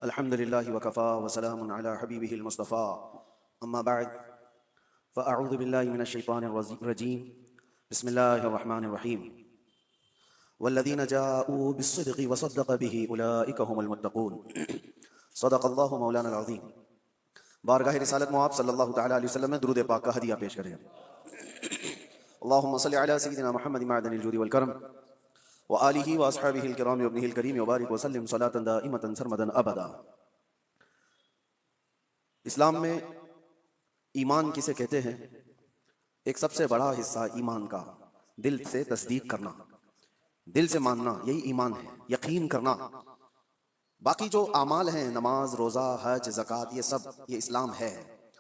الحمد لله وكفى وسلام على حبيبه المصطفى أما بعد فأعوذ بالله من الشيطان الرجيم بسم الله الرحمن الرحيم والذين جاءوا بالصدق وصدق به أولئك هم المتقون صدق الله مولانا العظيم. بارگاہ رسالت میں آپ صلی اللہ تعالیٰ علیہ وسلم میں درود پاک کا ہدیہ پیش کریں. اللهم صل على سيدنا محمد معدن الجود والكرم وآلہ واصحابہ الکرام وابنہ الکریم وبارک وسلم صلاۃ دائمۃ سرمدا ابدا. اسلام میں ایمان کسے کہتے ہیں؟ ایک سب سے بڑا حصہ ایمان کا دل سے تصدیق کرنا، دل سے ماننا، یہی ایمان ہے، یقین کرنا. باقی جو اعمال ہیں، نماز، روزہ، حج، زکوٰۃ، یہ سب یہ اسلام ہے،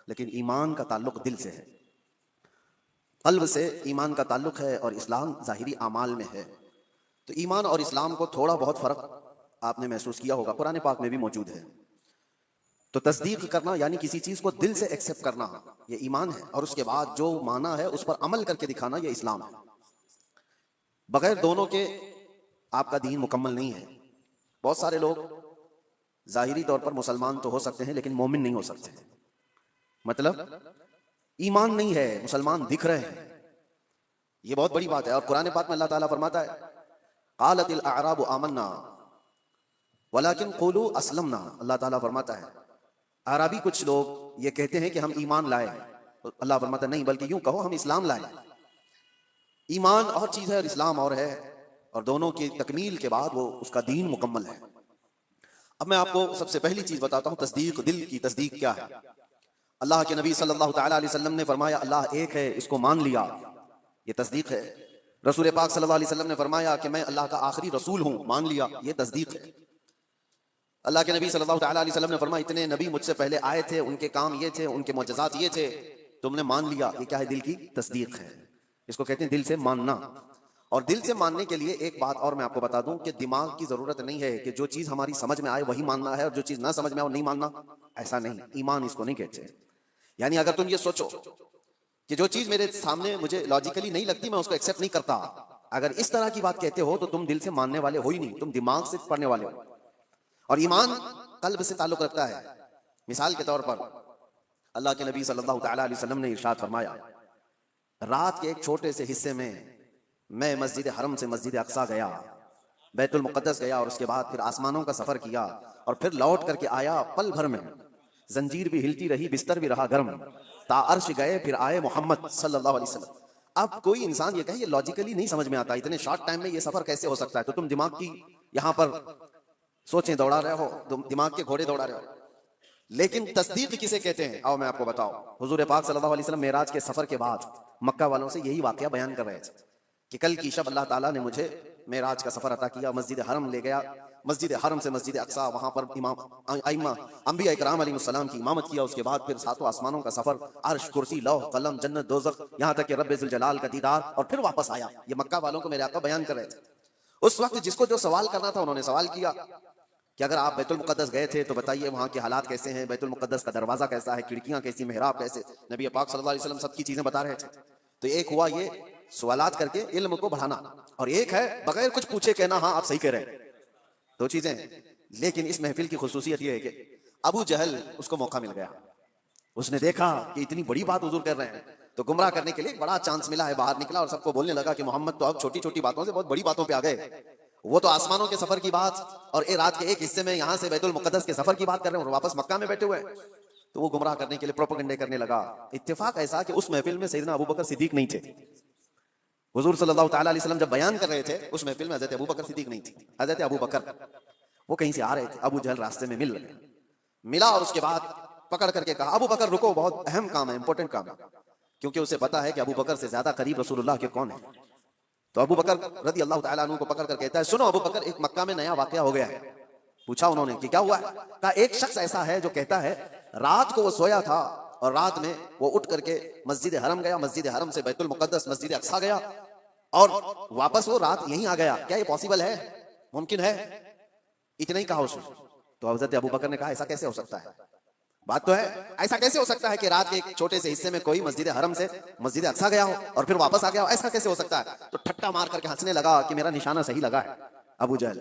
لیکن ایمان کا تعلق دل سے ہے، قلب سے ایمان کا تعلق ہے، اور اسلام ظاہری اعمال میں ہے. تو ایمان اور اسلام کو تھوڑا بہت فرق آپ نے محسوس کیا ہوگا، قرآن پاک میں بھی موجود ہے. تو تصدیق کرنا یعنی کسی چیز کو دل سے ایکسیپٹ کرنا، یہ ایمان ہے، اور اس کے بعد جو مانا ہے اس پر عمل کر کے دکھانا، یہ اسلام ہے. بغیر دونوں کے آپ کا دین مکمل نہیں ہے. بہت سارے لوگ ظاہری طور پر مسلمان تو ہو سکتے ہیں لیکن مومن نہیں ہو سکتے. مطلب ایمان نہیں ہے، مسلمان دکھ رہے ہیں، یہ بہت بڑی بات ہے. اور قرآن پاک میں اللہ تعالیٰ فرماتا ہے قالت الاعراب آمنا ولکن قولوا اسلمنا. اللہ تعالیٰ فرماتا ہے اعرابی کچھ لوگ یہ کہتے ہیں کہ ہم ایمان لائے، اللہ فرماتا ہے نہیں، بلکہ یوں کہو ہم اسلام لائے. ایمان اور چیز ہے اور اسلام اور ہے، اور دونوں کی تکمیل کے بعد وہ اس کا دین مکمل ہے. اب میں آپ کو سب سے پہلی چیز بتاتا ہوں، تصدیق. دل کی تصدیق کیا ہے؟ اللہ کے نبی صلی اللہ تعالیٰ علیہ وسلم نے فرمایا اللہ ایک ہے، اس کو مان لیا، یہ تصدیق ہے. رسول پاک صلی اللہ علیہ وسلم نے فرمایا کہ میں اللہ کا آخری رسول ہوں، مان لیا، یہ تصدیق ہے. اللہ کے نبی صلی اللہ تعالیٰ علیہ وسلم نے فرمایا اتنے نبی مجھ سے پہلے آئے تھے، ان کے کام یہ تھے، ان کے معجزات یہ تھے، تم نے مان لیا، یہ کیا ہے؟ دل کی تصدیق ہے. اس کو کہتے ہیں دل سے ماننا. اور دل سے ماننے کے لیے ایک بات اور میں آپ کو بتا دوں کہ دماغ کی ضرورت نہیں ہے کہ جو چیز ہماری سمجھ میں آئے وہی ماننا ہے، اور جو چیز نہ سمجھ میں آئے وہ نہیں ماننا. ایسا نہیں، ایمان اس کو نہیں کہتے. یعنی اگر تم یہ سوچو کہ جو چیز میرے سامنے مجھے لاجیکلی نہیں لگتی میں اس کو ایکسیپٹ نہیں کرتا، اگر اس طرح کی بات کہتے ہو تو تم دل سے ماننے والے ہو ہی نہیں، تم دماغ سے پڑھنے والے ہو. اور ایمان قلب سے تعلق رکھتا ہے. مثال کے طور پر اللہ کے نبی صلی اللہ تعالیٰ علیہ وسلم نے ارشاد فرمایا رات کے ایک چھوٹے سے حصے میں مسجد حرم سے مسجد اقصیٰ گیا، بیت المقدس گیا، اور اس کے بعد پھر آسمانوں کا سفر کیا، اور پھر لوٹ کر کے آیا. پل بھر میں زنجیر بھی ہلتی رہی، بستر بھی رہا گرم، تا عرش گئے پھر آئے محمد صلی اللہ علیہ وسلم. اب کوئی انسان یہ کہے یہ لاجیکلی نہیں سمجھ میں آتا، اتنے شارٹ ٹائم میں یہ سفر کیسے ہو سکتا ہے؟ تو تم دماغ کی یہاں پر سوچیں دوڑا رہے ہو، تم دماغ کے گھوڑے دوڑا رہے ہو. لیکن تصدیق کسے کہتے ہیں؟ آؤ میں آپ کو بتاؤں. حضور پاک صلی اللہ علیہ وسلم معراج کے سفر کے بعد مکہ والوں سے یہی واقعہ بیان کر رہے تھے کہ کل کی شب اللہ تعالیٰ نے مجھے معراج کا سفر عطا کیا، مسجد حرم لے گیا، مسجد حرم سے مسجد اقصیٰ، وہاں پر امام ائمہ انبیاء اکرام علیہ السلام کی امامت کیا. اس کے بعد پھر ساتوں آسمانوں کا سفر، عرش، کرسی، لوح، قلم، جنت، دوزخ، یہاں تک کہ رب ذوالجلال کا دیدار، اور پھر واپس آیا. یہ مکہ والوں کو میرے آقا بیان کر رہے تھے. اس وقت جس کو جو سوال کرنا تھا انہوں نے سوال کیا کہ اگر آپ بیت المقدس گئے تھے تو بتائیے وہاں کے حالات کیسے ہیں، بیت المقدس کا دروازہ کیسا ہے، کھڑکیاں کیسی، محراب کیسے. نبی پاک صلی اللہ علیہ وسلم سب کی چیزیں بتا رہے تھے. تو ایک ہوا یہ سوالات کر کے علم کو بڑھانا، اور ایک ہے بغیر کچھ پوچھے کہنا ہاں آپ صحیح کہہ رہے ہیں. دو چیزیں. لیکن اس محفل کی خصوصیت یہ ہے کہ ابو جہل اس کو موقع مل گیا. اس نے دیکھا کہ اتنی بڑی بات حضور کر رہے ہیں تو گمراہ کرنے کے لیے ایک بڑا چانس ملا ہے. باہر نکلا اور سب کو بولنے لگا کہ محمد تو اب چھوٹی چھوٹی باتوں سے بہت بڑی باتوں پہ آ گئے. وہ تو آسمانوں کے سفر کی بات اور رات کے ایک حصے میں یہاں سے بیت المقدس کے سفر کی بات کر رہے ہیں اور واپس مکہ میں بیٹھے ہوئے ہیں. تو وہ گمراہ کرنے کے لیے پروپیگنڈے کرنے لگا. اتفاق ایسا کہ اس محفل میں سیدنا ابو بکر صدیق نہیں تھے. حضور صلی اللہ تعالیٰ علیہ وسلم جب بیان کر رہے تھے اس محفل میں حضرت ابو بکر صدیق نہیں تھی. حضرت ابو بکر وہ کہیں سے آ رہے تھے، ابو جہل راستے میں ملا، اور اس کے بعد پکڑ کر کے کہا ابو بکر رکو، بہت اہم کام ہے، امپورٹنٹ کام ہے. کیونکہ اسے پتا ہے کہ ابو بکر سے زیادہ قریب رسول اللہ کے کون ہے. تو ابو بکر رضی اللہ تعالیٰ عنہ کو پکڑ کر کہتا ہے سنو ابو بکر، ایک مکہ میں نیا واقعہ ہو گیا ہے. پوچھا انہوں نے کہ کیا ہوا ہے؟ کہا ایک شخص ایسا ہے جو کہتا ہے رات کو وہ سویا تھا اور رات میں وہ اٹھ کر کے مسجد حرم گیا، مسجد حرم سے بیت المقدس مسجد اقصیٰ گیا، اور واپس وہ رات یہیں آ گیا. کیا یہ پاسبل ہے؟ ممکن ہے؟ اتنا ہی کہا اس نے. تو حضرت ابو بکر نے کہا ایسا کیسے ہو سکتا ہے؟ بات تو ہے، ایسا کیسے ہو سکتا ہے کہ رات کے ایک چھوٹے سے حصے میں کوئی مسجد حرم سے مسجد اقصیٰ گیا ہو اور پھر واپس آ گیا ہو؟ ایسا کیسے ہو سکتا ہے؟ تو ٹھٹا مار کر کے ہنسنے لگا کہ میرا نشانہ صحیح لگا ہے ابو جہل.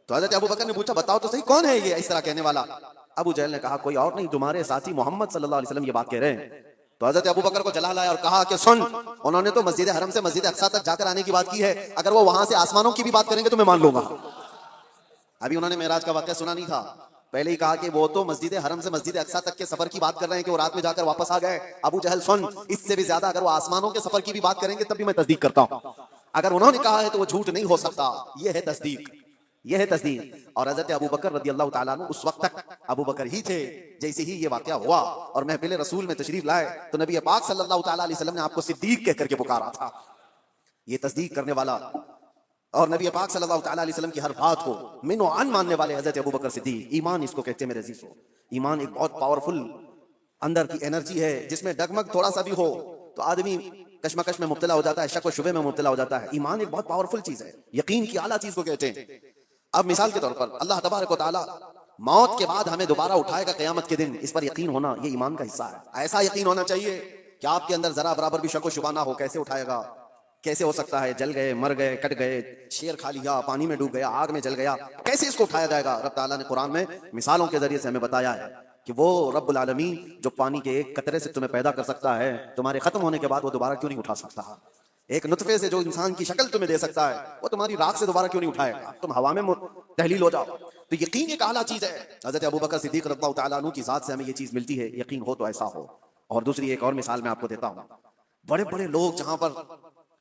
تو حضرت ابو بکر نے پوچھا بتاؤ تو صحیح کون ہے یہ اس طرح کہنے والا؟ ابو جہل نے کہا کوئی اور نہیں تمہارے ساتھی محمد صلی اللہ علیہ وسلم یہ بات کہہ رہے ہیں۔ تو حضرت ابو بکر کو جلال آیا اور کہا کہ سن، انہوں نے تو مسجد حرم سے مسجد اقصی تک جا کر آنے کی بات کی ہے، اگر وہ وہاں سے آسمانوں کی بھی بات کریں گے تو میں مان لوں گا۔ ابھی انہوں نے معراج کا واقعہ سنا نہیں تھا، پہلے ہی کہا کہ وہ تو مسجد حرم سے مسجد اقصی تک کے سفر کی بات کر رہے ہیں کہ وہ رات میں جا کر واپس آ گئے۔ ابو جہل سن، اس سے بھی زیادہ اگر وہ آسمانوں کے سفر کی بھی بات کریں گے تب بھی میں تصدیق کرتا ہوں، اگر انہوں نے کہا ہے تو وہ جھوٹ نہیں ہو سکتا، یہ ہے تصدیق، یہ ہے تصدیق۔ اور حضرت ابو بکر رضی اللہ تعالیٰ عنہ اس وقت تک ابو بکر ہی تھے، جیسے ہی یہ واقعہ ہوا اور محفل رسول میں تشریف لائے تو نبی پاک صلی اللہ تعالیٰ علیہ وسلم نے آپ کو صدیق کہہ کر کے پکارا تھا۔ یہ تصدیق کرنے والا اور نبی پاک صلی اللہ تعالیٰ علیہ وسلم کی ہر بات کو من و عن ماننے والے حضرت ابو بکر صدیق، ایمان اس کو کہتے ہیں میرے عزیزو۔ ایمان ایک بہت پاورفل اندر کی انرجی ہے جس میں ڈگمگ تھوڑا سا بھی ہو تو آدمی کشمکش میں مبتلا ہو جاتا ہے، شک و شبے میں مبتلا ہو جاتا ہے۔ ایمان ایک بہت پاورفل چیز ہے، یقین کی اعلیٰ چیز کو کہتے ہیں۔ اب مثال کے طور پر اللہ تبارک و تعالیٰ موت کے بعد ہمیں دوبارہ اٹھائے گا قیامت کے دن، اس پر یقین ہونا یہ ایمان کا حصہ ہے۔ ایسا یقین ہونا چاہیے کہ آپ کے اندر ذرا برابر بھی شک و شبہ نہ ہو، کیسے اٹھائے گا، کیسے ہو سکتا ہے، جل گئے، مر گئے، کٹ گئے، شیر کھا لیا، پانی میں ڈوب گیا، آگ میں جل گیا، کیسے اس کو اٹھایا جائے گا؟ رب تعالیٰ نے قرآن میں مثالوں کے ذریعے سے ہمیں بتایا ہے کہ وہ رب العالمین جو پانی کے ایک قطرے سے تمہیں پیدا کر سکتا ہے، تمہارے ختم ہونے کے بعد وہ دوبارہ کیوں نہیں اٹھا سکتا؟ ایک نطفے سے جو انسان کی شکل تمہیں دے سکتا ہے وہ تمہاری راکھ سے دوبارہ کیوں نہیں اٹھائے گا؟ تم ہوا میں تحلیل ہو جاؤ۔ تو یقین ایک اعلیٰ چیز ہے۔ حضرت ابوبکر صدیق رضی اللہ تعالیٰ عنہ کی ذات سے ہمیں یہ چیز ملتی ہے، یقین ہو تو ایسا ہو۔ اور دوسری ایک اور مثال میں آپ کو دیتا ہوں، بڑے بڑے لوگ جہاں پر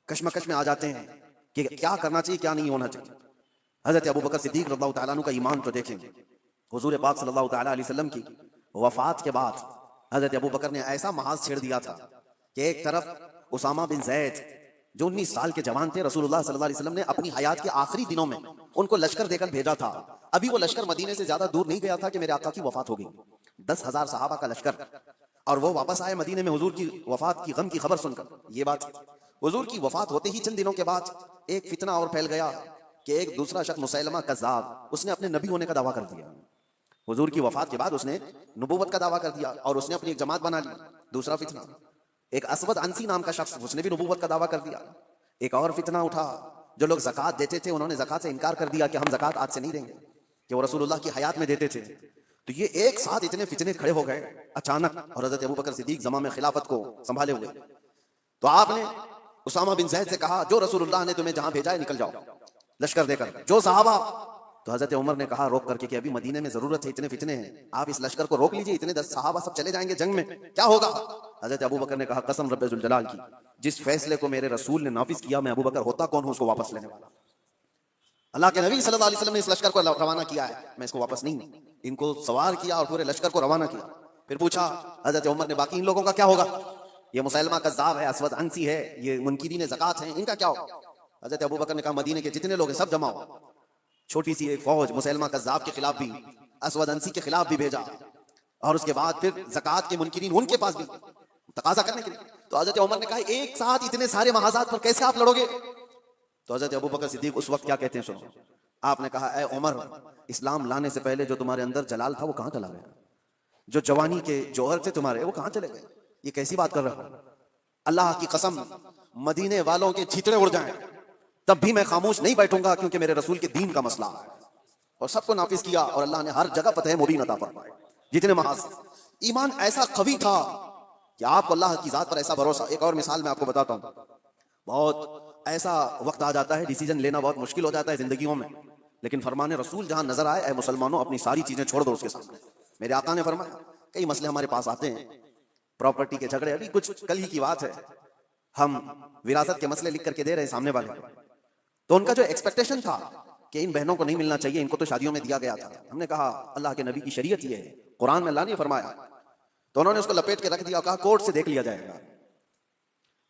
کشمکش میں آ جاتے ہیں کہ کیا کرنا چاہیے کیا نہیں ہونا چاہیے، حضرت ابوبکر صدیق رضی اللہ تعالیٰ عنہ کا ایمان تو دیکھیں۔ حضور پاک صلی اللہ تعالیٰ علیہ وسلم کی وفات کے بعد حضرت ابوبکر نے ایسا محاذ چھیڑ دیا تھا کہ ایک طرف اسامہ بن زید جو 19 سال کے جوان تھے، رسول اللہ صلی اللہ علیہ وسلم نے اپنی حیات کے آخری دنوں میں ان کو لشکر دے کر بھیجا تھا۔ ابھی وہ لشکر مدینے سے زیادہ دور نہیں گیا تھا کہ میرے آقا کی وفات ہو گئی، 10,000 صحابہ کا لشکر، اور وہ واپس آئے مدینے میں حضور کی وفات کی غم کی خبر سن کر۔ یہ بات حضور کی وفات ہوتے ہی چند دنوں کے بعد ایک فتنہ اور پھیل گیا کہ ایک دوسرا شخص مسیلمہ کذاب، اس نے اپنے نبی ہونے کا دعویٰ کر دیا۔ حضور کی وفات کے بعد اس نے نبوت کا دعویٰ کر دیا اور اس نے اپنی ایک جماعت بنا لی۔ دوسرا فتنہ، ایک اسود عنسی نام کا شخص، اس نے بھی نبوت کا دعویٰ کر دیا۔ ایک اور فتنہ اٹھا، جو لوگ زکوٰۃ دیتے تھے انہوں نے زکوٰۃ سے انکار کر دیا کہ ہم زکوٰۃ آج سے نہیں دیں گے، کہ وہ رسول اللہ کی حیات میں دیتے تھے۔ تو یہ ایک ساتھ اتنے فتنے کھڑے ہو گئے اچانک، اور حضرت ابوبکر صدیق زمام خلافت کو سنبھالے ہوئے۔ تو آپ نے اسامہ بن زید سے کہا جو رسول اللہ نے تمہیں جہاں بھیجا ہے نکل جاؤ لشکر دے کر، جو صحابہ۔ تو حضرت عمر نے کہا روک کر کے کہ ابھی مدینے میں ضرورت ہے، اتنے فتنے ہیں، آپ اس لشکر کو روک لیجئے، اتنے 10 صحابہ سب چلے جائیں گے جنگ میں، کیا ہوگا؟ حضرت ابوبکر نے کہا قسم رب ذوالجلال کی، جس فیصلے کو میرے رسول نے نافذ کیا میں ابوبکر ہوتا کون ہوں اس کو واپس لینے والا۔ اللہ کے نبی صلی اللہ علیہ وسلم نے اس لشکر کو روانہ کیا ہے، میں اس کو واپس نہیں۔ ان کو سوار کیا اور پورے لشکر کو روانہ کیا۔ پھر پوچھا حضرت عمر نے باقی ان لوگوں کا کیا ہوگا؟ یہ مسیلمہ کذاب ہے، اسود عنسی ہے، یہ منکرین زکوٰۃ ہیں، ان کا کیا ہوگا؟ حضرت ابوبکر نے کہا مدینے کے جتنے لوگ ہیں سب جمع ہو۔ چھوٹی سی ایک فوج مسیلمہ کذاب کے خلاف بھی، اسود عنسی کے خلاف بھی بھیجا، اور اس کے بعد پھر زکوٰۃ کے منکرین ان کے پاس بھی تقاضا کرنے کے لیے۔ تو حضرت عمر نے کہا ایک ساتھ اتنے سارے محاذات پر کیسے آپ لڑو گے؟ تو حضرت ابوبکر صدیق اس وقت کیا کہتے ہیں سنو۔ آپ نے کہا اے عمر، اسلام لانے سے پہلے جو تمہارے اندر جلال تھا وہ کہاں چلا گیا؟ جو جوانی کے جوہر تھے تمہارے وہ کہاں چلے گئے؟ یہ کیسی بات کر رہے ہو؟ اللہ کی قسم مدینے والوں کے چھیتڑے اڑ جائیں تب بھی میں خاموش نہیں بیٹھوں گا، کیونکہ میرے رسول کے دین کا مسئلہ ہے۔ اور سب کو نافذ کیا اور اللہ نے ہر جگہ فتح مبین عطا فرمائے۔ جتنے محاذ، ایمان ایسا قوی تھا کہ آپ کو اللہ کی ذات پر ایسا بھروسہ۔ ایک اور مثال میں آپ کو بتاتا ہوں، بہت ایسا وقت آ جاتا ہے ڈیسیجن لینا بہت مشکل ہو جاتا ہے زندگیوں میں، لیکن فرمان رسول جہاں نظر آئے اے مسلمانوں اپنی ساری چیزیں چھوڑ دو اس کے سامنے۔ میرے آقا نے فرمایا کئی مسئلے ہمارے پاس آتے ہیں، پراپرٹی کے جھگڑے، ابھی کچھ کل ہی کی بات ہے، ہم وراثت کے مسئلے لکھ کر کے دے رہے ہیں سامنے والے، تو ان کا جو ایکسپیکٹیشن تھا کہ ان بہنوں کو نہیں ملنا چاہیے، ان کو تو شادیوں میں دیا گیا تھا۔ ہم نے کہا اللہ کے نبی کی شریعت یہ ہے، قرآن میں اللہ نے فرمایا، تو انہوں نے اس کو لپیٹ کے رکھ دیا اور کہا کورٹ سے دیکھ لیا جائے گا۔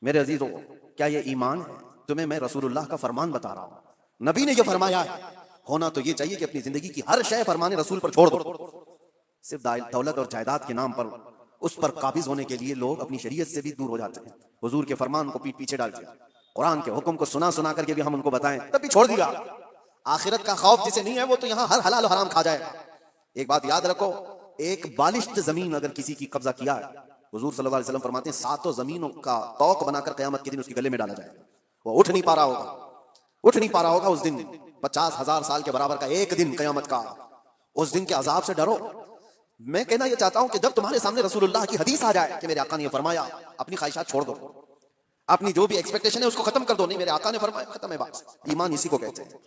میرے عزیزوں، کیا یہ ایمان ہے؟ تمہیں میں رسول اللہ کا فرمان بتا رہا ہوں، نبی نے یہ فرمایا ہے، ہونا تو یہ چاہیے کہ اپنی زندگی کی ہر شے فرمان رسول پر چھوڑ دو۔ صرف دولت اور جائیداد کے نام پر اس پر قابض ہونے کے لیے لوگ اپنی شریعت سے بھی دور ہو جاتے ہیں۔ حضور کے فرمان کو پیٹ پیچھے ڈال دیا، قرآن کے حکم کو سنا سنا کر کے بھی ہم ان کو بتائیں تب بھی چھوڑ دیا۔ آخرت کا خوف جسے نہیں ہے وہ تو یہاں ہر حلال و حرام کھا جائے گا۔ ایک بات یاد رکھو، ایک بالشت زمین اگر کسی کی قبضہ کیا ہے، حضور صلی اللہ علیہ وسلم فرماتے ہیں 7 زمینوں کا توق بنا کر قیامت کے دن اس کے گلے میں ڈالا جائے گا۔ وہ اٹھ نہیں پا رہا ہوگا اس دن، 50,000 سال کے برابر کا ایک دن قیامت کا، اس دن کے عذاب سے ڈرو۔ میں کہنا یہ چاہتا ہوں کہ جب تمہارے سامنے رسول اللہ کی حدیث آ جائے کہ میرے آقا نے یہ فرمایا، اپنی خواہشات چھوڑ دو، اپنی جو بھی ایکسپیکٹیشن ہے اس کو ختم کر دو، نہیں میرے آقا نے فرمایا، ختم ہے بات۔ ایمان اسی کو کہتے ہیں۔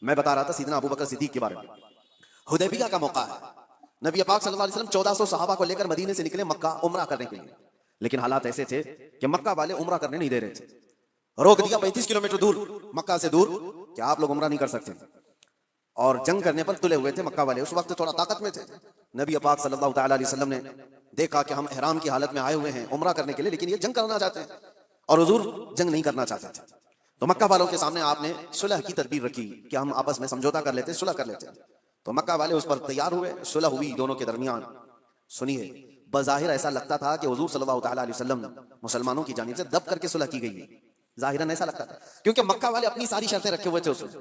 میں بتا رہا تھا سیدنا ابو بکر صدیق کے بارے میں۔ حدیبیہ کا موقع ہے، نبی پاک صلی اللہ علیہ وسلم 1400 صحابہ کو لے کر مدینے سے نکلے مکہ عمرہ کرنے کے لیے، لیکن حالات ایسے تھے کہ مکہ والے عمرہ کرنے نہیں دے رہے تھے، روک دیا 35 کلومیٹر دور مکہ سے دور کہ آپ لوگ عمرہ نہیں کر سکتے، اور جنگ کرنے پر تلے ہوئے تھے مکہ والے، اس وقت تھوڑا طاقت میں تھے۔ نبی پاک صلی اللہ تعالی علیہ وسلم نے دیکھا کہ ہم احرام کی حالت میں آئے ہوئے ہیں عمرہ کرنے کے لیے، لیکن یہ جنگ کرنا چاہتے ہیں، اور حضور جنگ نہیں کرنا چاہتے تھے، تو مکہ والوں کے سامنے آپ نے صلح کی تدبیر رکھی کہ ہم آپس میں سمجھوتا کر لیتے، صلح کر لیتے، تو مکہ والے اس پر تیار ہوئے، صلح ہوئی دونوں کے درمیان۔ سنیے، بظاہر ایسا لگتا تھا کہ حضور صلی اللہ تعالی علیہ وسلم مسلمانوں کی جانب سے دب کر کے صلح کی گئی ہے، ظاہراً ایسا لگتا تھا، کیونکہ مکہ والے اپنی ساری شرطیں رکھے ہوئے تھے اس میں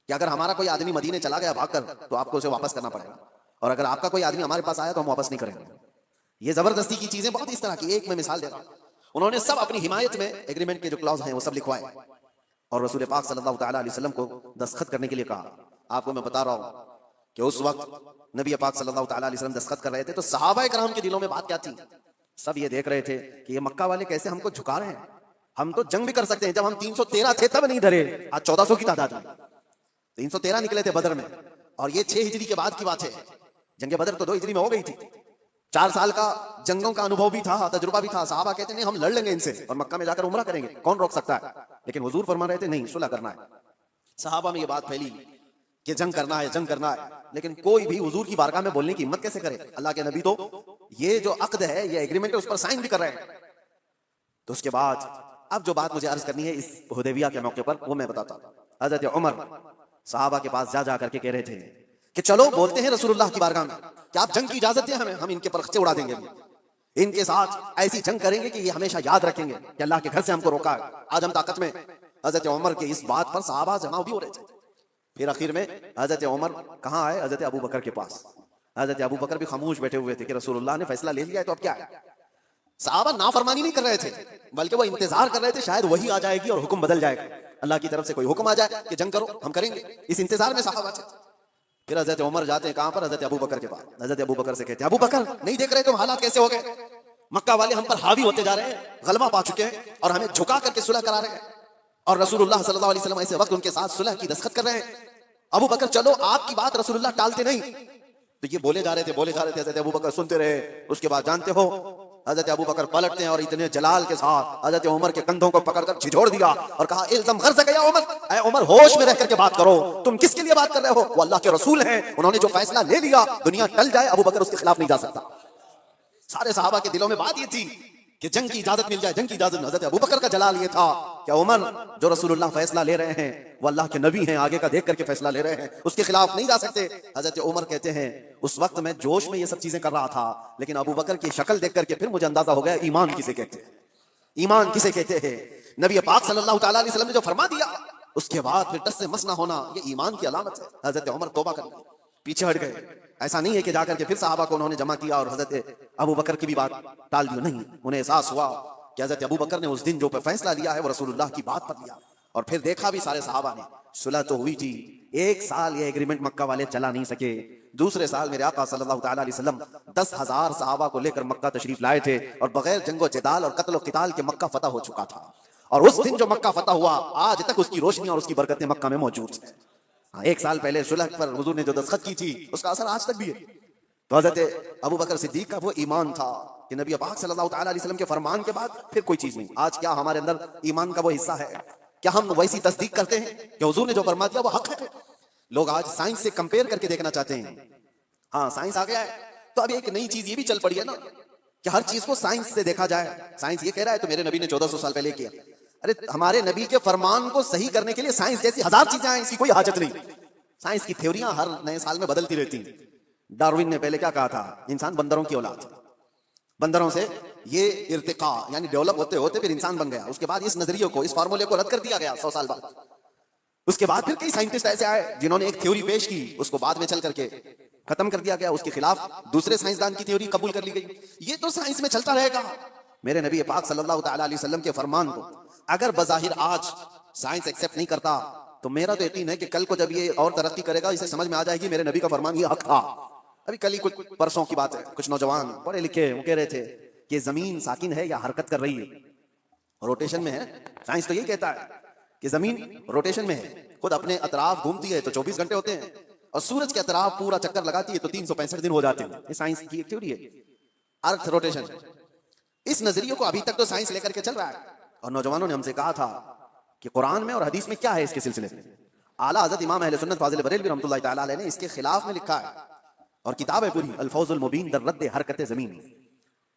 کہ اگر ہمارا کوئی آدمی مدینے چلا گیا بھاگ کر تو آپ کو اسے واپس کرنا پڑے گا، اور اگر آپ کا کوئی آدمی ہمارے پاس آیا تو ہم واپس نہیں کریں گے۔ یہ زبردستی کی چیزیں بہت اس طرح کی، ایک میں مثال دے رہا ہوں، انہوں نے سب اپنی حمایت میں ایگریمنٹ کے جو کلاوز ہیں وہ سب لکھوائے، اور رسول پاک صلی اللہ تعالی علیہ وسلم کو دستخط کرنے کے لیے کہا۔ آپ کو میں بتا رہا ہوں کہ اس وقت نبی پاک صلی اللہ تعالی علیہ وسلم دستخط کر رہے تھے تو صحابہ کرام کے دلوں میں بات کیا تھی؟ سب یہ دیکھ رہے تھے کہ یہ مکہ والے کیسے ہم کو جھکا رہے ہیں، ہم تو جنگ بھی کر سکتے ہیں، جب ہم 313 تھے تب نہیں ڈرے، آج 1400 کی تعداد میں 313 نکلے تھے بدر میں، اور یہ 6 ہجری کے بعد کی بات ہے، جنگ بدر تو 2 ہجری میں ہو گئی تھی، 4 سال کا جنگوں کا انوبھو بھی تھا، تجربہ بھی تھا، صحابہ کہتے ہیں ہم لڑ لیں گے ان سے اور مکہ میں جا کر عمرہ کریں گے، کون روک سکتا ہے، لیکن حضور فرما رہے تھے نہیں، صلح کرنا ہے۔ صحابہ میں یہ بات پھیلی کہ جنگ کرنا ہے، جنگ کرنا ہے، لیکن کوئی بھی حضور کی بارگاہ میں بولنے کی ہمت کیسے کرے؟ اللہ کے نبی تو یہ جو عقد ہے، یہ ایگریمنٹ ہے، اس پر سائن بھی کر رہے ہیں۔ تو اس کے بعد اب جو بات مجھے عرض کرنی ہے اس حدیبیہ کے موقع پر وہ میں بتاتا ہوں۔ حضرت عمر صحابہ کے پاس جا کر کے کہہ رہے تھے کہ چلو بولتے ہیں رسول اللہ کی بارگاہ میں کہ آپ جنگ کی اجازت دیں ہمیں، ہم ان کے پرخچے اڑا دیں گے، ان کے ساتھ ایسی جنگ کریں گے کہ یہ ہمیشہ یاد رکھیں گے کہ اللہ کے گھر سے ہم کو روکا ہے، آج ہم طاقت میں۔ حضرت عمر کے اس بات پر صحابہ جمع بھی ہو رہے تھے۔ پھر آخر میں حضرت عمر کہاں آئے؟ حضرت ابو بکر کے پاس۔ حضرت ابو بکر بھی خاموش بیٹھے ہوئے تھے کہ رسول اللہ نے فیصلہ لے لیا ہے تو اب کیا ہے؟ صحابہ نافرمانی نہیں کر رہے تھے، بلکہ وہ انتظار کر رہے تھے شاید وہی آ جائے گی اور حکم بدل جائے گا، اللہ کی طرف سے کوئی حکم آ جائے کہ جنگ کرو، ہم کریں گے، اس انتظار میں صحابہ تھے۔ پھر حضرت عمر جاتے ہیں کہاں پر؟ حضرت ابو بکر کے پاس۔ حضرت ابو بکر سے کہتے ہیں ابو بکر نہیں دیکھ رہے تم حالات کیسے ہو گئے؟ مکہ والے ہم پر حاوی ہوتے جا رہے ہیں، غلبہ پا چکے ہیں اور ہمیں جھکا کر کے صلح کرا رہے ہیں، اور رسول اللہ صلی اللہ علیہ وسلم ایسے وقت ان کے ساتھ صلح کی دستخط کر رہے ہیں۔ ابو بکر چلو آپ کی بات رسول اللہ ٹالتے نہیں۔ تو یہ بولے جا رہے تھے حضرت ابو بکر سنتے رہے۔ اس کے بعد جانتے ہو حضرت ابو بکر پلٹتے ہیں اور اتنے جلال کے ساتھ حضرت عمر کے کندھوں کو پکڑ کر جھجھوڑ دیا اور کہا الزم غرضک یا عمر، اے عمر ہوش میں رہ کر کے بات کرو، تم کس کے لیے بات کر رہے ہو؟ وہ اللہ کے رسول ہیں، انہوں نے جو فیصلہ لے لیا دنیا ٹل جائے ابو بکر اس کے خلاف نہیں جا سکتا۔ سارے صحابہ کے دلوں میں بات یہ تھی کہ جنگ کی اجازت مل جائے، جنگ کی اجازت۔ حضرت ابو بکر کا جلال یہ تھا کہ عمر جو رسول اللہ فیصلہ لے رہے ہیں وہ اللہ کے نبی ہیں، آگے کا دیکھ کر کے فیصلہ لے رہے ہیں، اس کے خلاف نہیں جا سکتے۔ حضرت عمر کہتے ہیں اس وقت میں جوش میں یہ سب چیزیں کر رہا تھا، لیکن ابو بکر کی شکل دیکھ کر کے پھر مجھے اندازہ ہو گیا ایمان کسے کہتے ہیں، ایمان کسے کہتے ہیں۔ نبی پاک صلی اللہ تعالی علیہ وسلم نے جو فرما دیا اس کے بعد پھر ٹس سے مس نہ ہونا، یہ ایمان کی علامت ہے۔ حضرت عمر توبہ کر لی، پیچھے ہٹ گئے۔ ایسا نہیں ہے کہ جا کر کے پھر صحابہ کو انہوں نے جمع کیا اور حضرت ابو بکر کی بھی بات ٹال دی، نہیں، انہیں احساس ہوا کہ حضرت ابو بکر نے اس دن جو فیصلہ لیا ہے وہ رسول اللہ کی بات پر لیا، اور پھر دیکھا بھی سارے صحابہ نے، صلح تو ہوئی تھی، 1 سال یہ ایگریمنٹ مکہ والے چلا نہیں سکے۔ دوسرے سال میرے آقا صلی اللہ تعالی علیہ وسلم 10,000 صحابہ کو لے کر مکہ تشریف لائے تھے، اور بغیر جنگ و جدال اور قتل و قتال کے مکہ فتح ہو چکا تھا، اور اس دن جو مکہ فتح ہوا آج تک اس کی روشنی اور اس کی برکتیں مکہ میں موجود ہیں۔ 1 سال پہلے صلح پر حضور نے جو دستخط کی تھی اس کا اثر آج تک بھی ہے۔ تو حضرت ابو بکر صدیق کا وہ ایمان تھا کہ نبی پاک صلی اللہ تعالی علیہ وسلم کے فرمان کے بعد پھر کوئی چیز نہیں۔ آج کیا ہمارے اندر ایمان کا وہ حصہ ہے؟ کیا ہم ویسی تصدیق کرتے ہیں کہ حضور نے جو فرما دیا وہ حق ہے؟ لوگ آج سائنس سے کمپیئر کر کے دیکھنا چاہتے ہیں، ہاں سائنس آ گیا ہے تو اب ایک نئی چیز یہ بھی چل پڑی ہے نا کہ ہر چیز کو سائنس سے دیکھا جائے۔ سائنس یہ کہہ رہا ہے تو میرے نبی نے 1400 سال پہلے کیا، ارے ہمارے نبی کے فرمان کو صحیح کرنے کے لیے سائنس جیسی 1000 چیزیں آئیں، اس کی کوئی حاجت نہیں۔ سائنس کی تھیوریاں ہر نئے سال میں بدلتی رہتی ہیں۔ ڈاروین نے پہلے کیا کہا تھا؟ انسان بندروں کی اولاد، بندروں سے یہ ارتقاء یعنی ڈیولپ ہوتے ہوتے پھر انسان بن گیا۔ اس کے بعد اس نظریے کو، اس فارمولے کو رد کر دیا گیا 100 سال بعد۔ اس کے بعد پھر کئی سائنٹسٹ ایسے آئے جنہوں نے ایک تھیوری پیش کی، اس کو بعد میں چل کر کے ختم کر دیا گیا، اس کے خلاف دوسرے سائنسدان کی تھیوری قبول کر لی گئی۔ یہ تو سائنس میں چلتا رہے گا۔ میرے نبی پاک صلی اللہ تعالی علیہ وسلم کے فرمان کو اگر بظاہر آج سائنس ایکسپٹ نہیں کرتا تو میرا تو یقین ہے کہ کل کو جب یہ اور ترقی کرے گا اسے سمجھ میں آ جائے گی میرے نبی کا فرمان یہ حق تھا. ابھی کل ہی کچھ پرسوں کی بات ہے, کچھ نوجوان پڑھے لکھے وہ کہہ رہے تھے کہ زمین ساکن ہے یا حرکت کر رہی ہے, روٹیشن میں ہے. سائنس تو یہی کہتا ہے کہ زمین روٹیشن میں ہے, خود اپنے اطراف گھومتی ہے تو 24 گھنٹے ہوتے ہیں, اور سورج کے اطراف پورا چکر لگاتی ہے تو 365 دن ہو جاتے ہیں. یہ سائنس کی ایک تھیوری ہے, ارتھ روٹیشن. اس نظریے کو ابھی تک تو سائنس لے کر کے چل رہا ہے, اور نوجوانوں نے ہم سے کہا تھا کہ قرآن میں اور حدیث میں کیا ہے اس کے سلسلے میں. اعلیٰ حضرت امام اہل سنت فاضل بریلوی رحمۃ اللہ تعالیٰ علیہ نے اس کے خلاف میں لکھا ہے, اور کتاب ہے پوری الفوز المبین در رد حرکت زمین.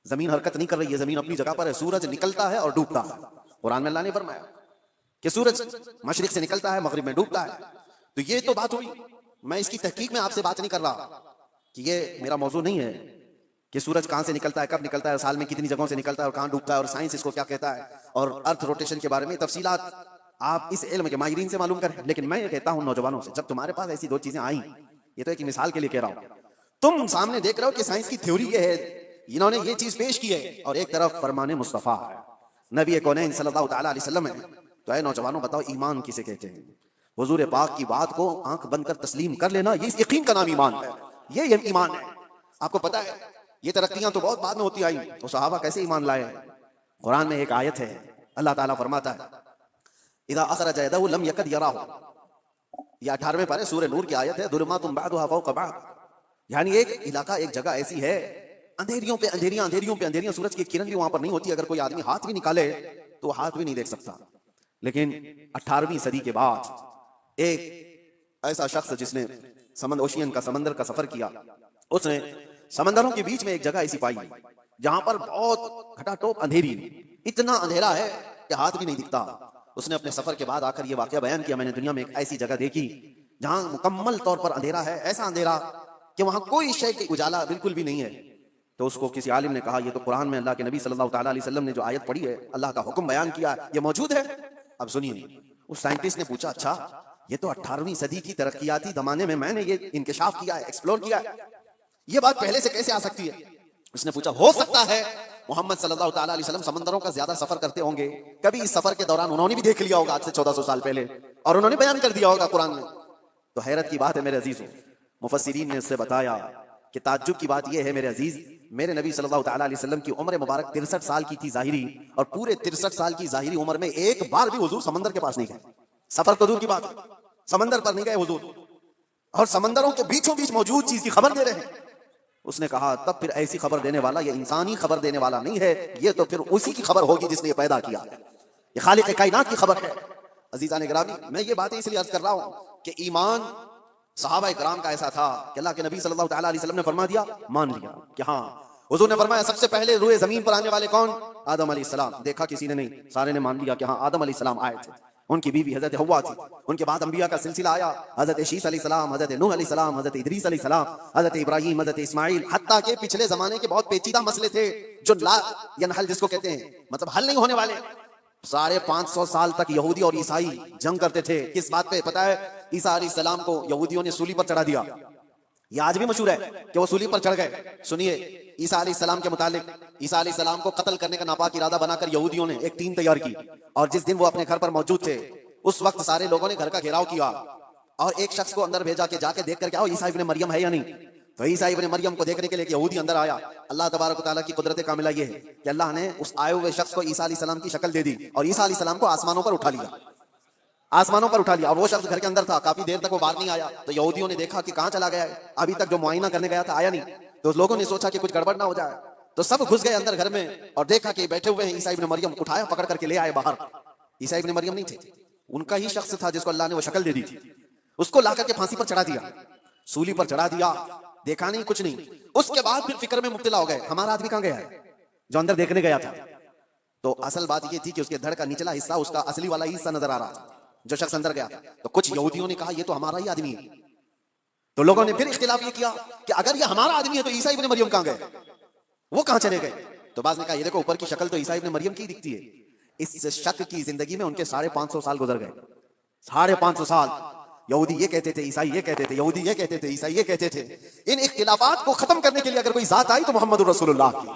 زمین حرکت نہیں کر رہی ہے, زمین اپنی جگہ پر ہے, سورج نکلتا ہے اور ڈوبتا ہے. قرآن میں اللہ نے فرمایا کہ سورج مشرق سے نکلتا ہے مغرب میں ڈوبتا ہے. تو یہ تو بات ہوئی, میں اس کی تحقیق میں آپ سے بات نہیں کر رہا کہ یہ میرا موضوع نہیں ہے کہ سورج کہاں سے نکلتا ہے, کب نکلتا ہے, سال میں کتنی جگہوں سے نکلتا ہے اور کہاں ڈوبتا ہے, اور سائنس اس کو کیا کہتا ہے, اور ارتھ روٹیشن کے بارے میں تفصیلات آپ اس علم کے ماہرین سے معلوم کریں. لیکن میں یہ کہتا ہوں نوجوانوں سے, جب تمہارے پاس ایسی دو چیزیں آئیں, یہ تو ایک مثال کے لیے کہہ رہا ہوں, تم سامنے دیکھ رہے ہو کہ سائنس کی تھیوری یہ ہے, انہوں نے یہ چیز پیش کی ہے, اور ایک طرف فرمان مصطفیٰ ہے, نبی کونین صلی اللہ تعالیٰ علیہ وسلم ہے. تو اے نوجوانوں بتاؤ ایمان کسے کہتے ہیں؟ حضور پاک کی بات کو آنکھ بند کر تسلیم کر لینا, یہ یقین کا نام ایمان ہے. یہ ایمان ہے. آپ کو پتا ہے یہ ترقیاں تو بہت بعد میں ہوتی آئی, تو صحابہ کیسے ایمان لائے؟ قرآن میں ایک آیت ہے, اللہ تعالیٰ فرماتا ہے اذا اخرج یدہ لم یکد یراہ, یہ 18ویں پارے سورہ نور کی آیت ہے, ظلمات بعضها فوق بعض. یعنی ایک علاقہ, ایک جگہ ایسی ہے, اندھیریوں پہ اندھیریاں, اندھیریوں پہ اندھیریاں, سورج کی کرن بھی وہاں پر نہیں ہوتی. اگر کوئی آدمی ہاتھ بھی نکالے تو ہاتھ بھی نہیں دیکھ سکتا. لیکن 18ویں صدی کے بعد ایک ایسا شخص جس نے اوشین کا, سمندر کا سفر کیا, اس نے سمندروں کے بیچ میں ایک جگہ ایسی پائی جہاں پر بہت گھٹا ٹوپ اندھیری, اتنا اندھیرا ہے کہ ہاتھ بھی نہیں دکھتا. اس نے اپنے سفر کے بعد آ کر یہ واقعہ بیان کیا, میں نے دنیا میں ایک ایسی جگہ دیکھی جہاں مکمل طور پر اندھیرا ہے, ایسا اندھیرا کہ وہاں کوئی شے کی اجالا بالکل بھی نہیں ہے. تو اس کو کسی عالم نے کہا یہ تو قرآن میں اللہ کے نبی صلی اللہ تعالیٰ علیہ وسلم نے جو آیت پڑھی ہے, اللہ کا حکم بیان کیا, یہ موجود ہے. اب سنیے, اس سائنٹسٹ نے پوچھا اچھا یہ تو 18ویں صدی کی ترقیاتی زمانے میں نے یہ انکشاف کیا ہے, ایکسپلور کیا ہے, یہ بات پہلے سے کیسے آ سکتی ہے؟ اس نے پوچھا ہو سکتا ہے محمد صلی اللہ تعالیٰ علیہ وسلم سمندروں کا زیادہ سفر کرتے ہوں گے, کبھی اس سفر کے دوران انہوں نے بھی دیکھ لیا ہوگا آج سے 1400 سال پہلے, اور انہوں نے بیان کر دیا ہوگا قرآن میں. تو حیرت کی بات ہے میرے عزیزوں, مفسرین نے اس سے بتایا کہ تعجب کی بات یہ ہے میرے عزیز, میرے نبی صلی اللہ تعالیٰ علیہ وسلم کی عمر مبارک 63 سال کی تھی ظاہری, اور پورے 63 سال کی ظاہری عمر میں ایک بار بھی حضور سمندر کے پاس نہیں گئے. سفر تو دور کی بات ہے, سمندر پر نہیں گئے حضور, اور سمندروں کے بیچوں بیچ موجود چیز کی خبر دے رہے ہیں. اس نے کہا تب پھر ایسی خبر دینے والا یہ انسانی خبر دینے والا نہیں ہے, یہ تو پھر اسی کی خبر ہوگی جس نے یہ پیدا کیا, یہ خالق کائنات کی خبر ہے. عزیزان گرامی, میں یہ باتیں اس لیے عرض کر رہا ہوں کہ ایمان صحابہ کرام کا ایسا تھا کہ اللہ کے نبی صلی اللہ تعالیٰ علیہ وسلم نے فرما دیا, مان لیا کہ ہاں. حضور نے فرمایا سب سے پہلے روئے زمین پر آنے والے کون؟ آدم علیہ السلام. دیکھا کسی نے نہیں, سارے نے مان لیا کہ ہاں آدم علیہ السلام آئے تھے, ان کی بیوی حضرت حوا تھی, ان کے بعد انبیاء کا سلسلہ آیا, حضرت شیس علیہ السلام, حضرت نوح علیہ السلام, حضرت ادریس علیہ السلام, حضرت ابراہیم, حضرت اسماعیل, حتیٰ کہ پچھلے زمانے کے بہت پیچیدہ مسئلے تھے جو لا ینحل جس کو کہتے ہیں, مطلب حل نہیں ہونے والے. 550 سال تک یہودی اور عیسائی جنگ کرتے تھے. کس بات پہ پتا ہے؟ عیسیٰ علیہ السلام کو یہودیوں نے سولی پر چڑھا دیا. یہ آج بھی مشہور ہے کہ وہ سولی پر چڑھ گئے. سنیے عیسیٰ علیہ السلام کے متعلق, عیسیٰ علیہ السلام کو قتل کرنے کا ناپاک ارادہ بنا کر یہودیوں نے ایک ٹیم تیار کی, اور جس دن وہ اپنے گھر پر موجود تھے اس وقت سارے لوگوں نے گھر کا گھیراؤ کیا, اور ایک شخص کو اندر بھیجا کہ جا کے دیکھ کر کیا عیسیٰ ابن مریم ہے یا نہیں. تو عیسیٰ ابن مریم کو دیکھنے کے لیے یہودی اندر آیا. اللہ تبارک و تعالیٰ کی قدرت کاملہ یہ ہے کہ اللہ نے اس آئے ہوئے شخص کو عیسیٰ علیہ السلام کی شکل دے دی, اور عیسیٰ علیہ السلام کو آسمانوں پر اٹھا لیا, آسمانوں پر اٹھا لیا. اور وہ شخص گھر کے اندر تھا, کافی دیر تک وہ باہر نہیں آیا. تو یہودیوں نے دیکھا کہ کہاں چلا گیا ہے, ابھی تک جو معائنہ کرنے گیا تھا آیا نہیں. تو لوگوں نے سوچا کہ کچھ گڑبڑ نہ ہو جائے, تو سب گھس گئے اندر گھر میں, اور دیکھا کہ بیٹھے ہوئے ہیں عیسیٰ ابن مریم. اٹھایا, پکڑ کر کے لے آئے باہر. عیسیٰ ابن مریم نہیں تھے, ان کا ہی شخص تھا جس کو اللہ نے وہ شکل دے دی تھی. اس کو لا کر کے پھانسی پر چڑھا دیا, سولی پر چڑھا دیا. دیکھا نہیں, کچھ نہیں. اس کے بعد پھر فکر میں مبتلا ہو گئے, ہمارا آدمی کہاں گیا ہے جو اندر دیکھنے گیا تھا. تو اصل بات یہ تھی کہ اس کے دھڑ کا نچلا حصہ اس کا اصلی والا حصہ نظر آ رہا تھا جو شخص اندر گیا. تو کچھ یہودیوں نے کہا یہ تو ہمارا ہی آدمی ہے. تو لوگوں نے پھر اختلاف یہ کیا کہ اگر یہ ہمارا آدمی ہے تو عیسیٰ ابن مریم کہاں گئے, وہ کہاں چلے گئے. تو بعض نے کہا یہ دیکھو اوپر کی شکل تو عیسیٰ ابن مریم کی دکھتی ہے. اس شک کی زندگی میں ان کے 550 سال گزر گئے. 550 سال یہودی یہ کہتے تھے, عیسائی یہ کہتے تھے, یہودی یہ کہتے تھے, عیسائی یہ کہتے تھے. ان اختلافات کو ختم کرنے کے لیے اگر کوئی ذات آئی تو محمد الرسول اللہ کی.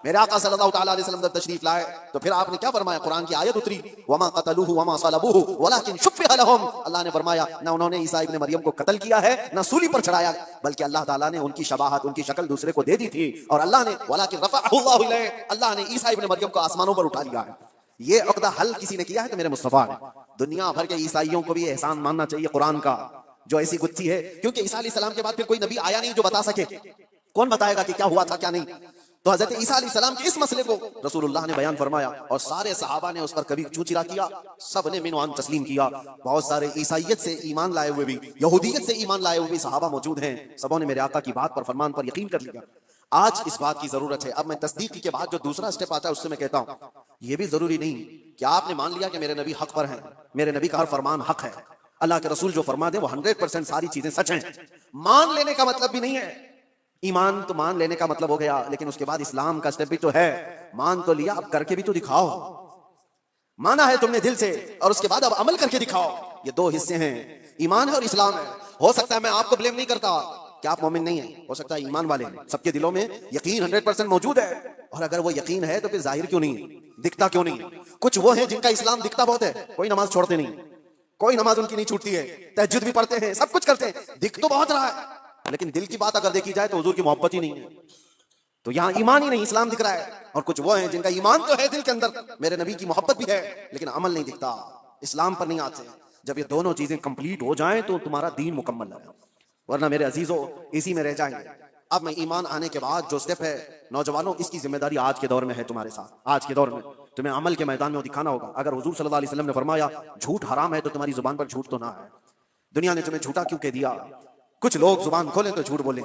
میرے آقا صلی اللہ تعالیٰ علیہ وسلم جب تشریف لائے تو پھر آپ نے کیا فرمایا؟ قرآن کی آیت اتری، وما قتلوہ وما صلبوہ ولکن شبہ لہم۔ اللہ نے فرمایا نہ انہوں نے عیسیٰ ابن مریم کو قتل کیا ہے نہ سولی پر چڑھایا، بلکہ اللہ تعالیٰ نے ان کی شباہت، ان کی شکل دوسرے کو دے دی تھی، اور اللہ نے ولکن رفعہ اللہ الیہ، اللہ نے عیسیٰ ابن مریم کو آسمانوں پر اٹھا لیا ہے۔ یہ عقدہ حل کسی نے کیا ہے تو میرے مصطفیٰ نے۔ دنیا بھر کے عیسائیوں کو بھی احسان ماننا چاہیے قرآن کا، جو ایسی گتھی ہے، کیونکہ عیسیٰ علیہ السلام کے بعد پھر کوئی نبی آیا نہیں جو بتا سکے۔ کون بتائے گا کہ کیا ہوا تھا کیا نہیں؟ تو حضرت عیسیٰ علیہ السلام کے اس مسئلے کو رسول اللہ نے بیان فرمایا، اور سارے صحابہ نے اس پر کبھی چوں چرا کیا، سب نے من وان تسلیم کیا۔ بہت سارے عیسائیت سے ایمان لائے ہوئے بھی، یہودیت سے ایمان لائے ہوئے بھی صحابہ موجود ہیں، سبوں نے میرے آقا کی بات پر، فرمان پر یقین کر لیا۔ آج اس بات کی ضرورت ہے۔ اب میں تصدیق کے بعد جو دوسرا سٹیپ آتا ہے اس سے میں کہتا ہوں، یہ بھی ضروری نہیں کہ آپ نے مان لیا کہ میرے نبی حق پر ہیں، میرے نبی کا ہر فرمان حق ہے، اللہ کے رسول جو فرما دے وہ 100% ساری چیزیں سچ ہیں۔ مان لینے کا مطلب بھی نہیں ہے، ایمان تو مان لینے کا مطلب ہو گیا، لیکن اس کے بعد اسلام کا سٹیپ بھی تو ہے۔ مان تو لیا، اب کر کے بھی تو دکھاؤ۔ مانا ہے تم نے دل سے، اور اس کے بعد اب عمل کر کے دکھاؤ۔ یہ دو حصے ہیں، ایمان ہے اور اسلام ہے۔ ہو سکتا ہے میں آپ کو بلیم نہیں کرتا کہ آپ مومن نہیں ہیں، ہو سکتا ہے ایمان والے ہیں، سب کے دلوں میں یقین 100% موجود ہے، اور اگر وہ یقین ہے تو پھر ظاہر کیوں نہیں ہے، دکھتا کیوں نہیں؟ کچھ وہ ہیں جن کا اسلام دکھتا بہت ہے، کوئی نماز چھوڑتے نہیں، کوئی نماز ان کی نہیں چھوٹتی ہے، تہجد بھی پڑھتے ہیں، سب کچھ کرتے ہیں، دکھ تو بہت رہا ہے، لیکن دل کی بات اگر دیکھی جائے تو حضور کی محبت ہی نہیں ہے، تو یہاں ایمان ہی نہیں، اسلام دکھ رہا ہے۔ اور کچھ وہ ہیں جن کا ایمان تو ہے دل کے اندر، میرے نبی کی محبت بھی ہے، لیکن عمل نہیں دکھتا، اسلام پر نہیں آتے۔ جب یہ دونوں چیزیں کمپلیٹ ہو جائیں تو تمہارا دین مکمل ہے، ورنہ میرے عزیزوں اسی میں رہ جائیں گے۔ اب میں ایمان آنے کے بعد جو سٹیپ ہے، نوجوانوں اس کی ذمہ داری آج کے دور میں ہے تمہارے ساتھ۔ آج کے دور میں تمہیں عمل کے میدان میں دکھانا ہوگا۔ اگر حضور صلی اللہ علیہ وسلم نے فرمایا جھوٹ حرام ہے تو تمہاری زبان پر جھوٹ تو نہ ہے۔ دنیا نے تمہیں جھوٹا کیوں کہہ دیا؟ کچھ لوگ زبان کھولیں تو جھوٹ بولیں،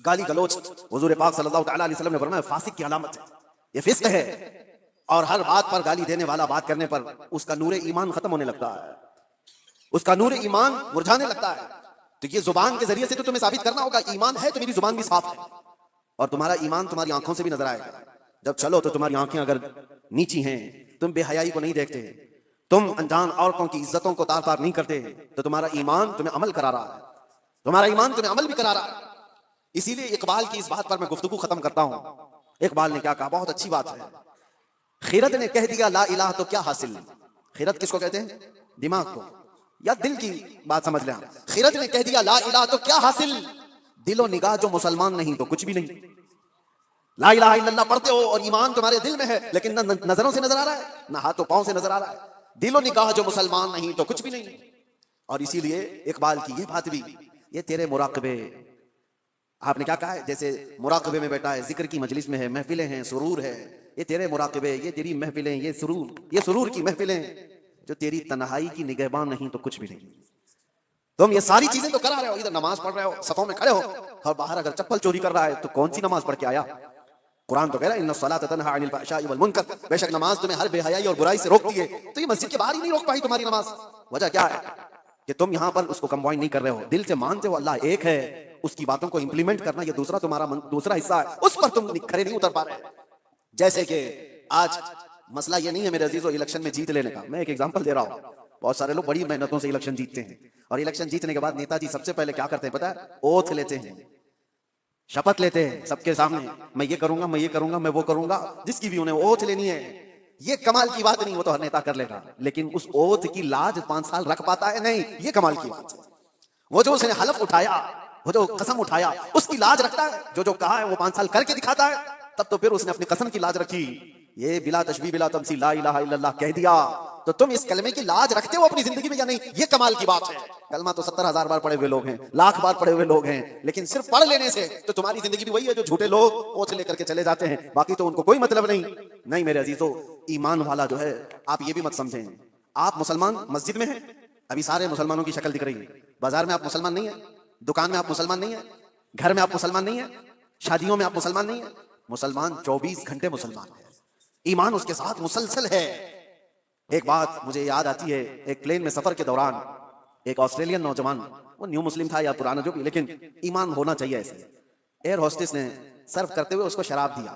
گالی گلوچ۔ حضور پاک صلی اللہ تعالیٰ علیہ وسلم نے فرمایا فاسق کی علامت ہے، یہ فسق ہے، اور ہر بات پر گالی دینے والا بات کرنے پر اس کا نور ایمان ختم ہونے لگتا ہے، اس کا نور ایمان مرجھانے لگتا ہے۔ تو یہ زبان کے ذریعے سے تو تمہیں ثابت کرنا ہوگا ایمان ہے تو میری زبان بھی صاف ہے، اور تمہارا ایمان تمہاری آنکھوں سے بھی نظر آئے گا۔ جب چلو تو تمہاری آنکھیں اگر نیچی ہیں، تم بے حیائی کو نہیں دیکھتے، تم انجان عورتوں کی عزتوں کو تار تار نہیں کرتے، تو تمہارا ایمان تمہیں عمل کرا رہا ہے، تمہارا ایمان تمہیں عمل بھی کرا رہا ہے۔ اسی لیے اقبال کی اس بات پر میں گفتگو ختم کرتا ہوں۔ اقبال نے کیا کہا، بہت اچھی بات ہے۔ خیرت نے کہہ دیا لا الہ تو کیا حاصل۔ خیرت کس کو کہتے ہیں؟ دماغ کو، یا دل کی بات سمجھ لیں۔ خیرت نے کہہ دیا لا الہ تو کیا حاصل، دل و نگاہ جو مسلمان نہیں تو کچھ بھی نہیں۔ لا الہ الا اللہ پڑھتے ہو اور ایمان تمہارے دل میں ہے، لیکن نہ نظروں سے نظر آ رہا ہے نہ ہاتھوں پاؤں سے نظر آ رہا ہے۔ دل و نگاہ جو مسلمان نہیں تو کچھ بھی نہیں۔ اور اسی لیے اقبال کی یہ بات بھی، یہ تیرے مراقبے، آپ نے کیا کہا ہے، جیسے مراقبے میں بیٹھا ہے، ذکر کی مجلس میں ہے، محفلیں ہیں، سرور ہے، یہ تیرے مراقبے، یہ تیری محفلیں، یہ سرور کی محفلیں جو تیری تنہائی کی نگہبان نہیں تو کچھ بھی نہیں۔ تم یہ ساری چیزیں تو کرا رہے ہو، ادھر نماز پڑھ رہے ہو، صفوں میں کھڑے ہو، اور باہر اگر چپل چوری کر رہا ہے تو کون سی نماز پڑھ کے آیا؟ قرآن تو کہہ رہا ہے ان الصلاۃ تنہی عن الفحشاء والمنکر، بے شک نماز تمہیں ہر بے حیائی اور برائی سے روکتی ہے۔ تو یہ مسجد کے باہر ہی نہیں روک پائی تمہاری نماز، وجہ کیا ہے؟ کہ تم یہاں پر اس کو کمبائن نہیں کر رہے ہو، دل سے مانتے ہو اللہ ایک ہے، اس کی باتوں کو امپلیمنٹ کرنا یہ دوسرا تمہارا دوسرا حصہ ہے، اس پر تم کھڑے نہیں اتر پا رہے۔ جیسے کہ آج مسئلہ یہ نہیں ہے میرے عزیزو الیکشن میں جیت لینے کا، میں ایک ایگزامپل دے رہا ہوں۔ بہت سارے لوگ بڑی محنتوں سے الیکشن جیتتے ہیں، اور الیکشن جیتنے کے بعد نیتا جی سب سے پہلے کیا کرتے ہیں پتہ ہے؟ اوتھ لیتے ہیں، شپت لیتے ہیں سب کے سامنے، میں یہ کروں گا، میں یہ کروں گا، میں وہ کروں گا، جس کی بھی انہیں اوتھ لینی ہے۔ یہ کمال کی بات نہیں، وہ تو ہر نیتا کر لے گا، لیکن اس اوتھ کی لاج 5 سال رکھ پاتا ہے نہیں، یہ کمال کی بات ہے۔ وہ جو اس نے حلف اٹھایا، وہ جو قسم اٹھایا، اس کی لاج رکھتا ہے، جو کہا ہے وہ 5 سال کر کے دکھاتا ہے، تب تو پھر اس نے اپنی قسم کی لاج رکھی۔ یہ بلا تشبیہ بلا تمثیل لا الہ الا اللہ کہہ دیا، تو تم اس کلمے کی لاج رکھتے ہو اپنی زندگی میں یا نہیں؟ یہ کمال کی بات ہے۔ کلمہ تو 70,000 بار پڑھے ہوئے لوگ ہیں، لاکھ بار پڑھے ہوئے لوگ ہیں، لیکن صرف پڑھ لینے سے تو تمہاری زندگی بھی وہی ہے جو جھوٹے لوگ اوتھ لے کر کے چلے جاتے ہیں، باقی تو ان کو کوئی مطلب نہیں۔ نہیں میرے عزیزو، ایمان والا جو ہے، آپ یہ بھی مت سمجھیں آپ مسلمان مسجد میں ہیں، ابھی سارے مسلمانوں کی شکل دکھ رہی ہے، بازار میں آپ مسلمان نہیں ہیں، دکان میں آپ مسلمان نہیں ہیں، گھر میں آپ مسلمان نہیں ہیں، شادیوں میں آپ مسلمان نہیں ہیں۔ مسلمان 24 گھنٹے مسلمان ہے، ایمان اس کے ساتھ مسلسل ہے۔ ایک بات مجھے یاد آتی ہے، ایک پلین میں سفر کے دوران ایک آسٹریلین نوجوان، وہ نیو مسلم تھا یا پرانا جو بھی، لیکن ایمان ہونا چاہیے ایسے، ایئر ہوسٹس نے سرو کرتے ہوئے اس کو شراب دیا۔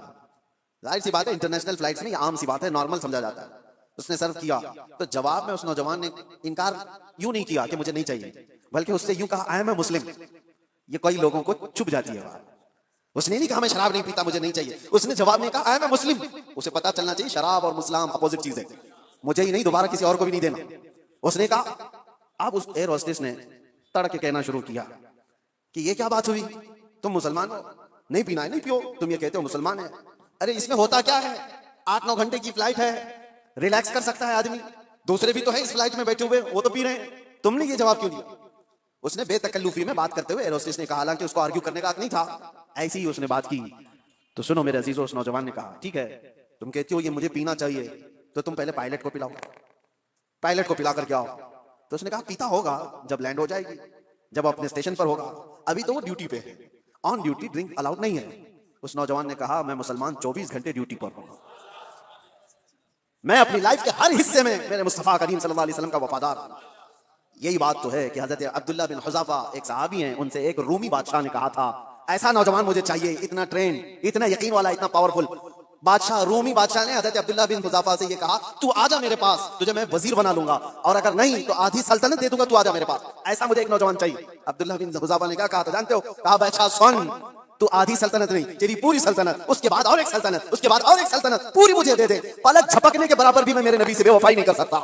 ظاہر سی بات ہے انٹرنیشنل فلائٹس میں یہ عام سی بات ہے، نارمل سمجھا جاتا ہے۔ اس نے سرو کیا تو جواب میں اس نوجوان نے انکار یوں نہیں کیا کہ مجھے نہیں چاہیے، بلکہ اس سے یوں کہا آئی ایم اے مسلم۔ یہ کئی لوگوں کو چھپ جاتی ہے بات، اس نے نہیں کہا میں شراب نہیں پیتا مجھے نہیں چاہیے، اس نے جواب میں کہا میں مسلم. اسے پتا چلنا چاہیے شراب اور مسلم اپوزٹ چیز ہے، مجھے ہی نہیں دوبارہ کسی اور کو بھی نہیں دینا. اس نے کہا اب اس ایئر ہوسٹس نے تڑ کے کہنا شروع کیا کہ یہ کیا بات ہوئی، تم مسلمان ہو، نہیں پینا ہے نہیں پیو، تم یہ کہتے ہو مسلمان ہے. ارے اس میں ہوتا کیا ہے، 8-9 گھنٹے کی فلائٹ ہے، ریلیکس کر سکتا ہے آدمی، دوسرے بھی تو ہے اس فلائٹ میں بیٹھے ہوئے وہ تو پی رہے ہیں، تم نے یہ جواب کیوں دیا. اس نے بے تکلفی میں بات کرتے ہوئے ایئر ہوسٹس نے کہا، حالانکہ اس کو آرگیو کرنے کا حق نہیں تھا، ایسی ہی اس نے بات کی. تو سنو میرے عزیزو، اس نوجوان نے کہا ٹھیک ہے تم کہتی ہو یہ مجھے پینا چاہیے تو تم پہلے پائلٹ کو پلاؤ، پائلٹ کو پلا کر کے آؤ. تو اس نے کہا پیتا ہوگا جب لینڈ ہو جائے گی، جب اپنے اسٹیشن پر ہوگا، ابھی تو وہ ڈیوٹی پہ ہے، آن ڈیوٹی ڈرنک الاؤڈ نہیں ہے. اس نوجوان نے کہا میں مسلمان 24 گھنٹے ڈیوٹی پر ہوں، میں اپنی لائف کے ہر حصے میں میرے مصطفیٰ کریم صلی اللہ علیہ وسلم کا وفادار ہوں. یہی بات تو ہے کہ حضرت عبداللہ بن حذافہ ایک صحابی ہیں، ان سے ایک رومی بادشاہ نے کہا تھا ایسا نوجوان مجھے چاہیے، اتنا ٹرین، اتنا یقین والا، اتنا پاورفل. بادشاہ، رومی بادشاہ نے حضرت عبداللہ بن حذافہ سے یہ کہا تو آجا میرے پاس، تجھے میں وزیر بنا لوں گا، اور اگر نہیں تو آدھی سلطنت دے دوں گا، تو آجا میرے پاس، ایسا مجھے ایک نوجوان چاہیے. عبداللہ بن حذافہ نے کہا تو جانتے ہو، کہا بادشاہ سن، تو آدھی سلطنت نہیں، تیری پوری سلطنت، اس کے بعد اور ایک سلطنت، اس کے بعد اور ایک سلطنت پوری مجھے دے دے، پلک جھپکنے کے برابر بھی میں میرے نبی سے بے وفائی نہیں کر سکتا،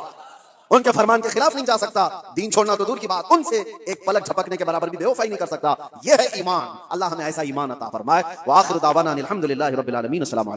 ان کے فرمان کے خلاف نہیں جا سکتا، دین چھوڑنا تو دور کی بات، ان سے ایک پلک جھپکنے کے برابر بھی بے وفائی نہیں کر سکتا. یہ ہے ایمان. اللہ ہمیں ایسا ایمان عطا فرمائے. وآخر دعوانا الحمدللہ رب العالمین. السلام علیکم.